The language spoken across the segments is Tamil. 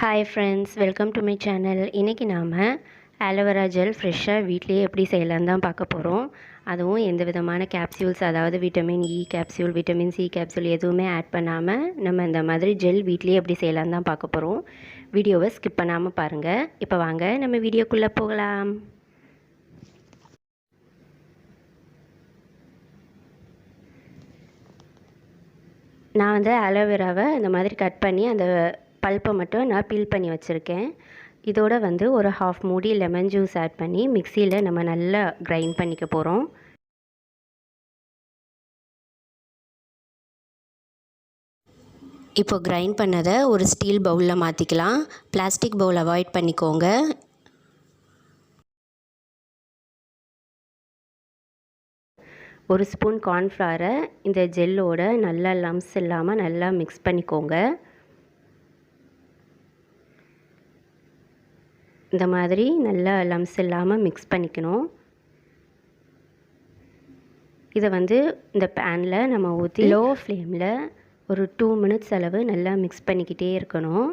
Hi friends, welcome to my channel. இன்றைக்கி நாம் ஆலோவேரா ஜெல் ஃப்ரெஷ்ஷாக வீட்லேயே எப்படி செய்யலான்னு தான் பார்க்க போகிறோம். அதுவும் எந்த விதமான கேப்சியூல்ஸ், அதாவது vitamin E capsule, vitamin C capsule எதுவுமே ஆட் பண்ணாமல் நம்ம இந்த மாதிரி ஜெல் வீட்லேயே எப்படி செய்யலான்னு தான் பார்க்க போகிறோம். வீடியோவை ஸ்கிப் பண்ணாமல் பாருங்கள். இப்போ வாங்க நம்ம வீடியோக்குள்ளே போகலாம். நான் வந்து ஆலோவேராவை இந்த மாதிரி கட் பண்ணி அந்த பல்ப்பை மட்டும் நான் பீல் பண்ணி வச்சுருக்கேன். இதோட வந்து ஒரு ஹாஃப் மூடி லெமன் ஜூஸ் ஆட் பண்ணி மிக்சியில் நம்ம நல்லா கிரைண்ட் பண்ணிக்க போகிறோம். இப்போ கிரைண்ட் பண்ணதை ஒரு ஸ்டீல் பவுலில் மாற்றிக்கலாம். பிளாஸ்டிக் பவுல் அவாய்ட் பண்ணிக்கோங்க. ஒரு ஸ்பூன் கார்ன்ஃப்ளவரை இந்த ஜெல்லோட நல்லா லம்ஸ் இல்லாமல் நல்லா மிக்ஸ் பண்ணிக்கோங்க. இந்த மாதிரி நல்லா லம்ஸ் இல்லாமல் மிக்ஸ் பண்ணிக்கணும். இதை வந்து இந்த பேனில் நம்ம ஊற்றி லோ ஃப்ளேமில் ஒரு 2 மினிட்ஸ் அளவு நல்லா மிக்ஸ் பண்ணிக்கிட்டே இருக்கணும்.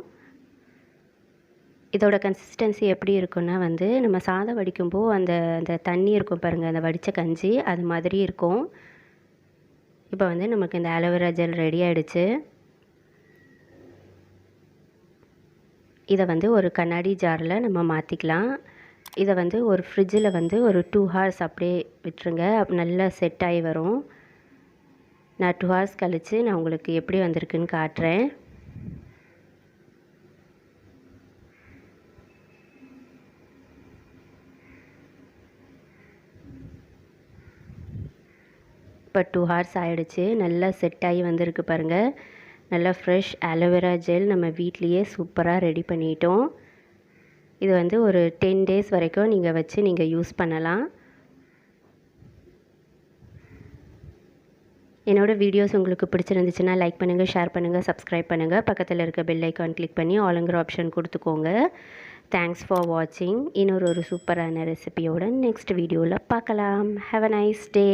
இதோட கன்சிஸ்டன்சி எப்படி இருக்குன்னா வந்து நம்ம சாதம் வடிக்கும்போது அந்த தண்ணி இருக்கும் பாருங்கள், அந்த வடித்த கஞ்சி அது மாதிரி இருக்கும். இப்போ வந்து நமக்கு இந்த ஆலோவேரா ஜெல் ரெடி ஆகிடுச்சு. இதை வந்து ஒரு கண்ணாடி ஜாரில் நம்ம மாற்றிக்கலாம். இதை வந்து ஒரு ஃப்ரிட்ஜில் வந்து ஒரு 2 ஹார்ஸ் அப்படியே விட்டுருங்க. நல்லா செட் ஆகி வரும். நான் 2 ஹார்ஸ் கழித்து நான் உங்களுக்கு எப்படி வந்திருக்குன்னு காட்டுறேன். இப்போ 2 ஹார்ஸ் ஆகிடுச்சு. நல்லா செட் ஆகி வந்திருக்கு பாருங்கள். நல்லா ஃப்ரெஷ் ஆலோவேரா ஜெல் நம்ம வீட்லேயே சூப்பராக ரெடி பண்ணிட்டோம். இது வந்து ஒரு 10 டேஸ் வரைக்கும் நீங்கள் வச்சு நீங்கள் யூஸ் பண்ணலாம். என்னோடய வீடியோஸ் உங்களுக்கு பிடிச்சிருந்துச்சுன்னா லைக் பண்ணுங்கள், ஷேர் பண்ணுங்கள், சப்ஸ்கிரைப் பண்ணுங்கள். பக்கத்தில் இருக்க பெல் ஐக்கான் கிளிக் பண்ணி ஆளுங்கிற ஆப்ஷன் கொடுத்துக்கோங்க. தேங்க்ஸ் ஃபார் வாட்சிங். இன்னொரு சூப்பரான ரெசிபியோட நெக்ஸ்ட் வீடியோவில் பார்க்கலாம். Have a nice day.